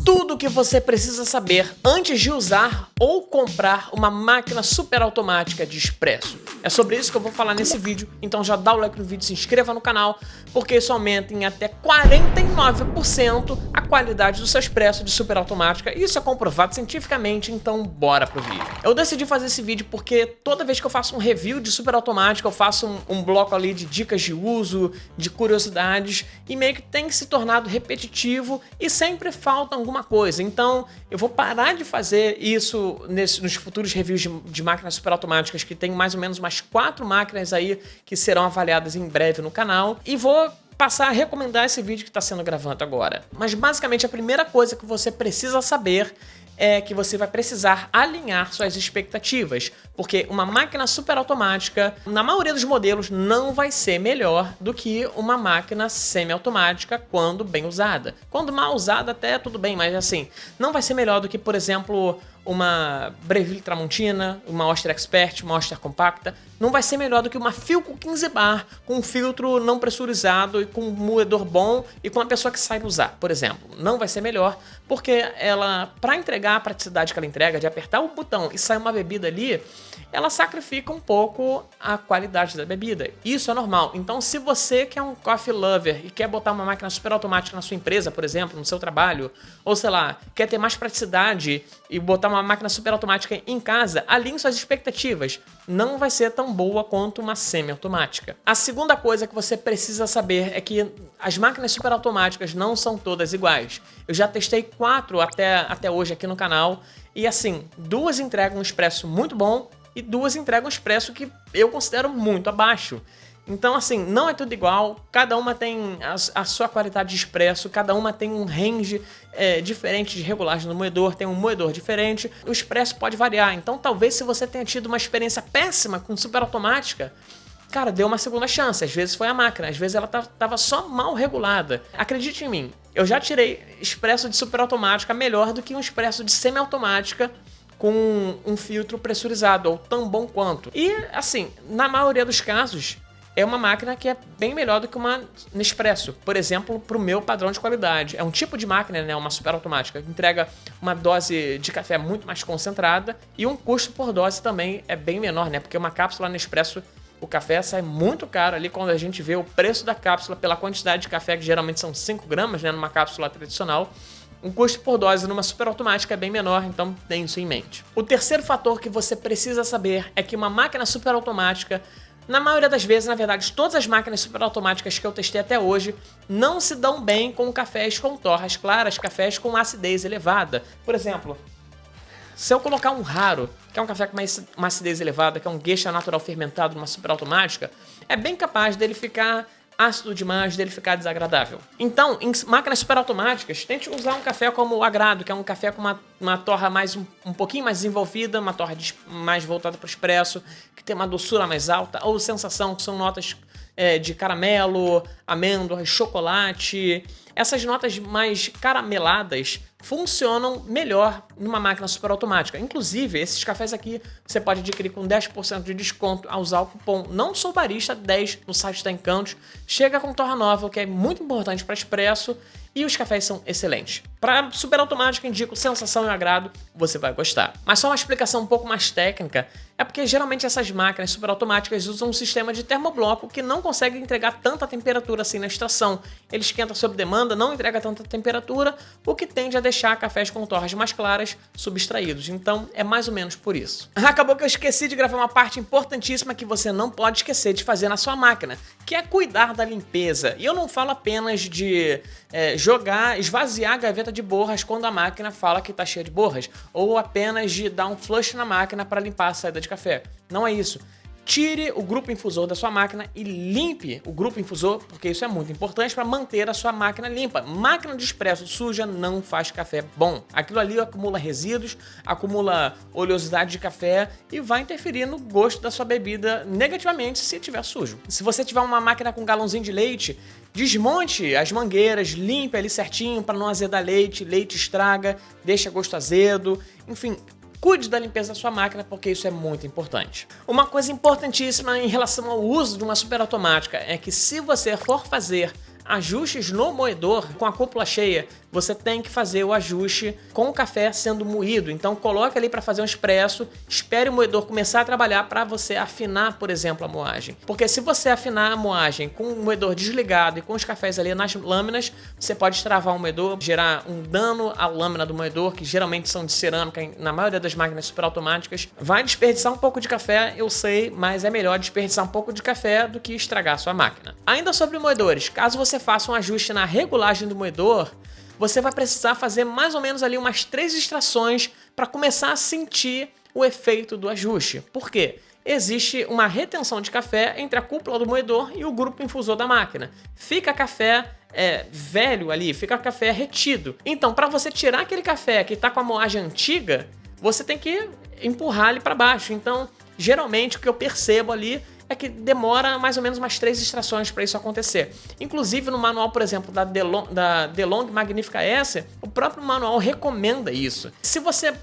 Tudo o que você precisa saber antes de usar ou comprar uma máquina super automática de expresso. É sobre isso que eu vou falar nesse vídeo, então já dá o like no vídeo, se inscreva no canal, porque isso aumenta em até 49% a qualidade do seu expresso de super automática. Isso é comprovado cientificamente, então bora pro vídeo. Eu decidi fazer esse vídeo porque toda vez que eu faço um review de super automática, eu faço um bloco ali de dicas de uso, de curiosidades, e meio que tem se tornado repetitivo e sempre falta alguma coisa. Então eu vou parar de fazer isso nos futuros reviews de máquinas super automáticas, que tem mais ou menos umas 4 máquinas aí que serão avaliadas em breve no canal, e vou passar a recomendar esse vídeo que está sendo gravado agora. Mas basicamente a primeira coisa que você precisa saber é que você vai precisar alinhar suas expectativas, porque uma máquina super automática, na maioria dos modelos, não vai ser melhor do que uma máquina semi-automática quando bem usada. Quando mal usada até tudo bem, mas assim, não vai ser melhor do que, por exemplo, uma Breville Tramontina, uma Oster Expert, uma Oster compacta. Não vai ser melhor do que uma Philco 15 bar com um filtro não pressurizado e com um moedor bom e com uma pessoa que saiba usar, por exemplo. Não vai ser melhor porque ela, para entregar a praticidade que ela entrega, de apertar o botão e sair uma bebida ali, ela sacrifica um pouco a qualidade da bebida. Isso é normal. Então, se você que é um coffee lover e quer botar uma máquina super automática na sua empresa, por exemplo, no seu trabalho, ou sei lá, quer ter mais praticidade e botar uma máquina super automática em casa, alinhe suas expectativas. Não vai ser tão boa quanto uma semi-automática. A segunda coisa que você precisa saber é que as máquinas super automáticas não são todas iguais. Eu já testei 4 até hoje aqui no canal e assim, 2 entregam um expresso muito bom e 2 entregam um expresso que eu considero muito abaixo. Então assim, não é tudo igual, cada uma tem a sua qualidade de expresso, cada uma tem um range diferente de regulagem no moedor, tem um moedor diferente, o expresso pode variar. Então talvez se você tenha tido uma experiência péssima com super automática, cara, dê uma segunda chance. Às vezes foi a máquina, às vezes ela estava só mal regulada. Acredite em mim, eu já tirei expresso de super automática melhor do que um expresso de semi-automática com um filtro pressurizado, ou tão bom quanto. E assim, na maioria dos casos, é uma máquina que é bem melhor do que uma Nespresso, por exemplo, para o meu padrão de qualidade. É um tipo de máquina, né, uma super automática, que entrega uma dose de café muito mais concentrada e um custo por dose também é bem menor, né, porque uma cápsula Nespresso, o café sai muito caro ali quando a gente vê o preço da cápsula pela quantidade de café, que geralmente são 5 gramas, né, numa cápsula tradicional. Um custo por dose numa super automática é bem menor, então tenha isso em mente. O terceiro fator que você precisa saber é que uma máquina super automática, na maioria das vezes, na verdade, todas as máquinas super automáticas que eu testei até hoje não se dão bem com cafés com torras claras, cafés com acidez elevada. Por exemplo, se eu colocar um raro, que é um café com uma acidez elevada, que é um geisha natural fermentado numa super automática, é bem capaz dele ficar ácido demais, dele ficar desagradável. Então, em máquinas super automáticas, tente usar um café como o Agrado, que é um café com uma torra um pouquinho mais desenvolvida, uma torra mais voltada para o expresso, que tem uma doçura mais alta, ou sensação, que são notas de caramelo, amêndoas, chocolate. Essas notas mais carameladas funcionam melhor numa máquina super automática. Inclusive, esses cafés aqui você pode adquirir com 10% de desconto ao usar o cupom Não Sou Barista 10 no site da Encantos. Chega com torra nova, o que é muito importante para expresso, e os cafés são excelentes. Para super automática, indico sensação e agrado, você vai gostar. Mas só uma explicação um pouco mais técnica, é porque geralmente essas máquinas super automáticas usam um sistema de termobloco que não consegue entregar tanta temperatura assim na extração. Ele esquenta sob demanda, não entrega tanta temperatura, o que tende a deixar cafés com torras mais claras subtraídos. Então é mais ou menos por isso. Acabou que eu esqueci de gravar uma parte importantíssima que você não pode esquecer de fazer na sua máquina, que é cuidar da limpeza. E eu não falo apenas de esvaziar a gaveta de borras quando a máquina fala que está cheia de borras, ou apenas de dar um flush na máquina para limpar a saída de café. Não é isso. Tire o grupo infusor da sua máquina e limpe o grupo infusor, porque isso é muito importante para manter a sua máquina limpa. Máquina de expresso suja não faz café bom. Aquilo ali acumula resíduos, acumula oleosidade de café e vai interferir no gosto da sua bebida negativamente se estiver sujo. Se você tiver uma máquina com galãozinho de leite, desmonte as mangueiras, limpe ali certinho para não azedar leite, leite estraga, deixa gosto azedo, enfim. Cuide da limpeza da sua máquina, porque isso é muito importante. Uma coisa importantíssima em relação ao uso de uma super automática é que se você for fazer ajustes no moedor com a cúpula cheia, você tem que fazer o ajuste com o café sendo moído. Então coloque ali para fazer um expresso, espere o moedor começar a trabalhar para você afinar, por exemplo, a moagem. Porque se você afinar a moagem com o moedor desligado e com os cafés ali nas lâminas, você pode travar o moedor, gerar um dano à lâmina do moedor, que geralmente são de cerâmica na maioria das máquinas superautomáticas. Vai desperdiçar um pouco de café, eu sei, mas é melhor desperdiçar um pouco de café do que estragar a sua máquina. Ainda sobre moedores, caso você faça um ajuste na regulagem do moedor, você vai precisar fazer mais ou menos ali umas 3 extrações para começar a sentir o efeito do ajuste. Por quê? Existe uma retenção de café entre a cúpula do moedor e o grupo infusor da máquina. Fica café velho ali, fica café retido. Então, para você tirar aquele café que está com a moagem antiga, você tem que empurrar ele para baixo. Então, geralmente o que eu percebo ali é que demora mais ou menos umas 3 extrações para isso acontecer. Inclusive no manual, por exemplo, da DeLonghi Magnifica S, o próprio manual recomenda isso. Se você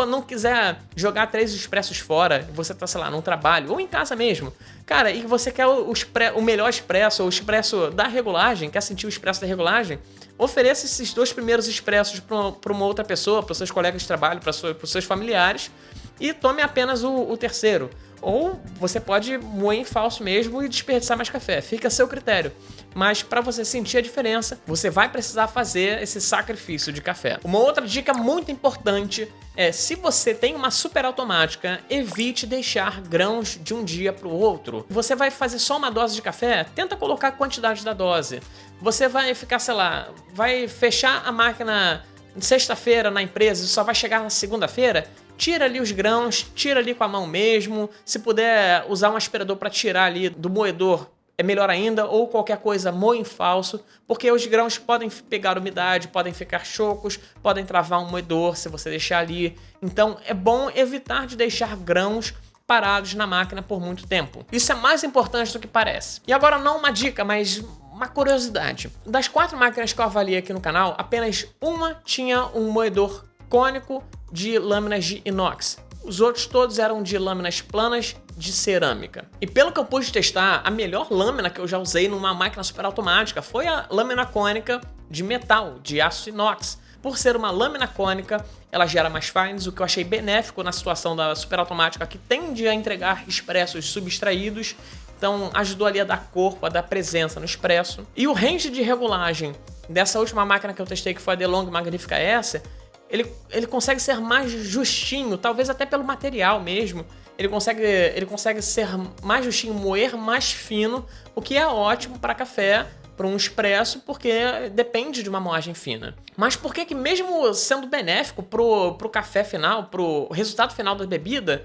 não quiser jogar 3 expressos fora, você tá, sei lá, num trabalho ou em casa mesmo, cara, e você quer o melhor expresso, ou o expresso da regulagem, quer sentir o expresso da regulagem, ofereça esses 2 primeiros expressos para uma outra pessoa, para os seus colegas de trabalho, para os seus familiares, e tome apenas o terceiro. Ou você pode moer em falso mesmo e desperdiçar mais café. Fica a seu critério. Mas para você sentir a diferença, você vai precisar fazer esse sacrifício de café. Uma outra dica muito importante é, se você tem uma super automática, evite deixar grãos de um dia para o outro. Você vai fazer só uma dose de café, tenta colocar a quantidade da dose. Você vai ficar, sei lá, vai fechar a máquina sexta-feira na empresa e só vai chegar na segunda-feira. Tira ali os grãos, tira ali com a mão mesmo. Se puder usar um aspirador para tirar ali do moedor, é melhor ainda, ou qualquer coisa, moe em falso, porque os grãos podem pegar umidade, podem ficar chocos, podem travar um moedor se você deixar ali. Então é bom evitar de deixar grãos parados na máquina por muito tempo. Isso é mais importante do que parece. E agora não uma dica, mas uma curiosidade. Das 4 máquinas que eu avaliei aqui no canal, apenas uma tinha um moedor cônico de lâminas de inox. Os outros todos eram de lâminas planas de cerâmica. E pelo que eu pude testar, a melhor lâmina que eu já usei numa máquina superautomática foi a lâmina cônica de metal, de aço inox. Por ser uma lâmina cônica, ela gera mais fines, o que eu achei benéfico na situação da superautomática, que tende a entregar expressos subtraídos. Então ajudou ali a dar corpo, a dar presença no expresso. E o range de regulagem dessa última máquina que eu testei, que foi a DeLonghi Magnifica S, ele consegue ser mais justinho, talvez até pelo material mesmo. Ele consegue ser mais justinho, moer mais fino, o que é ótimo para café, para um expresso, porque depende de uma moagem fina. Mas por que mesmo sendo benéfico pro café final, pro resultado final da bebida,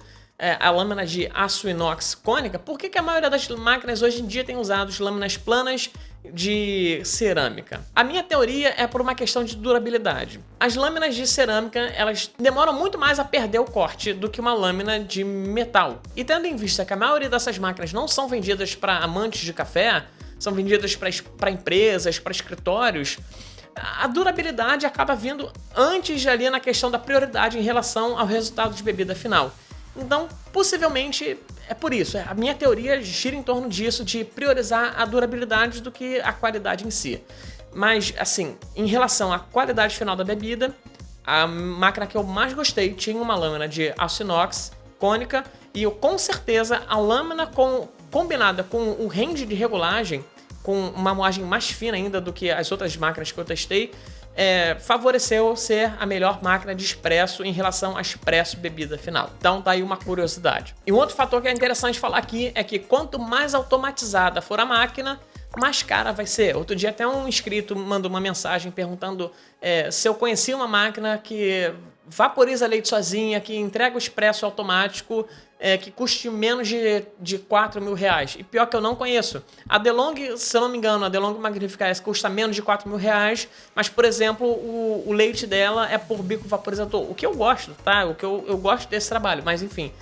a lâmina de aço inox cônica, por que a maioria das máquinas hoje em dia tem usado lâminas planas de cerâmica? A minha teoria é por uma questão de durabilidade. As lâminas de cerâmica, elas demoram muito mais a perder o corte do que uma lâmina de metal. E tendo em vista que a maioria dessas máquinas não são vendidas para amantes de café, são vendidas para empresas, para escritórios, a durabilidade acaba vindo antes ali na questão da prioridade em relação ao resultado de bebida final. Então, possivelmente, é por isso. A minha teoria gira em torno disso, de priorizar a durabilidade do que a qualidade em si. Mas, assim, em relação à qualidade final da bebida, a máquina que eu mais gostei tinha uma lâmina de aço inox cônica e com certeza a lâmina combinada com o range de regulagem, com uma moagem mais fina ainda do que as outras máquinas que eu testei, favoreceu ser a melhor máquina de expresso em relação a expresso bebida final. Então tá aí uma curiosidade. E um outro fator que é interessante falar aqui é que quanto mais automatizada for a máquina, mais cara vai ser. Outro dia até um inscrito mandou uma mensagem perguntando se eu conhecia uma máquina que vaporiza leite sozinha, que entrega o expresso automático, que custe menos de 4 mil reais. E pior que eu não conheço. A DeLonghi, se eu não me engano, a DeLonghi Magnifica S custa menos de 4 mil reais, mas, por exemplo, o leite dela é por bico vaporizador. O que eu gosto, tá? O que eu gosto desse trabalho, mas enfim.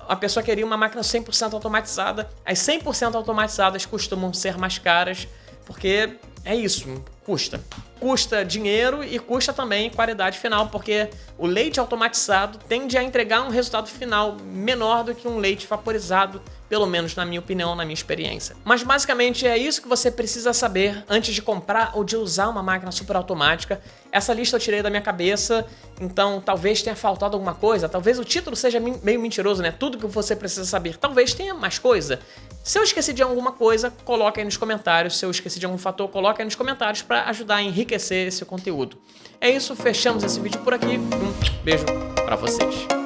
A pessoa queria uma máquina 100% automatizada. As 100% automatizadas costumam ser mais caras, porque é isso, custa. custa dinheiro e custa também qualidade final, porque o leite automatizado tende a entregar um resultado final menor do que um leite vaporizado, pelo menos na minha opinião, na minha experiência. Mas basicamente é isso que você precisa saber antes de comprar ou de usar uma máquina super automática. Essa lista eu tirei da minha cabeça, então talvez tenha faltado alguma coisa, talvez o título seja meio mentiroso, né? Tudo que você precisa saber. Talvez tenha mais coisa. Se eu esqueci de alguma coisa, coloque aí nos comentários. Se eu esqueci de algum fator, coloque aí nos comentários para ajudar a enriquecer esse conteúdo. É isso, fechamos esse vídeo por aqui. Um beijo para vocês.